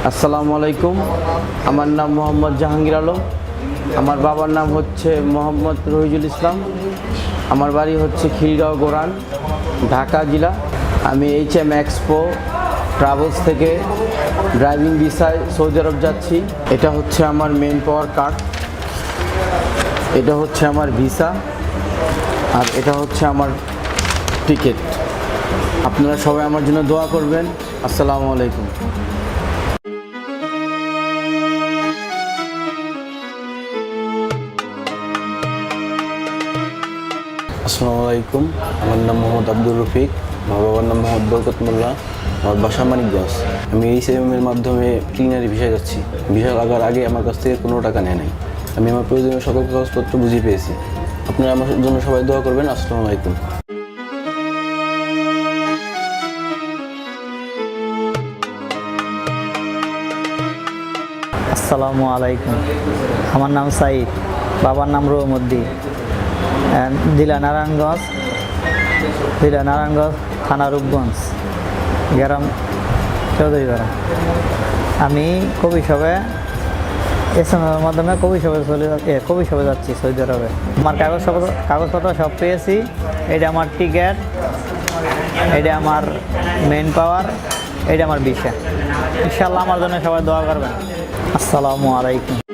আসসালামু আলাইকুম। আমার নাম মোহাম্মদ জাহাঙ্গীর আলম। আমার বাবার নাম হচ্ছে মোহাম্মদ রহিজুল ইসলাম। আমার বাড়ি হচ্ছে খিলগাঁও গোরান, ঢাকা জেলা। আমি HM এক্সপো ট্রাভেলস থেকে ড্রাইভিং ভিসায় সৌদি আরব যাচ্ছি। এটা হচ্ছে আমার মেন পাওয়ার কার্ড, এটা হচ্ছে আমার ভিসা, আর এটা হচ্ছে আমার টিকিট। আপনারা সবাই আমার জন্য দোয়া করবেন। আসসালামু আলাইকুম। আসসালামু আলাইকুম। আমার নাম মোহাম্মদ আব্দুর রফিক। আমার বাবার নাম মোহাম্মদ বরকত মোল্লা। আমার বাসা মানিকগঞ্জ। আমি HM এর মাধ্যমে ক্লিনারি ভিসায় যাচ্ছি। ভিসা লাগার আগে আমার কাছ থেকে কোনো টাকা নেয় নাই। আমি আমার প্রয়োজনীয় সকল কাগজপত্র বুঝিয়ে পেয়েছি। আপনারা আমার জন্য সবাই দোয়া করবেন। আসসালামু আলাইকুম। আসসালামু আলাইকুম। আমার নাম সাইদ, বাবার নাম রহমুদ্দিন। জেলা নারায়ণগঞ্জ, থানা রূপগঞ্জ, গ্রাম চৌধুরীপাড়া। আমি কবি সবে এসএমের মাধ্যমে কবি সবে যাচ্ছি সৌদি আরবে। আমার কাগজপত্র সব পেয়েছি। এটা আমার টিকিট, এটা আমার মেন পাওয়ার, এটা আমার ভিসা। ইনশাআল্লাহ আমার জন্য সবাই দোয়া করবেন। আসসালামু আলাইকুম।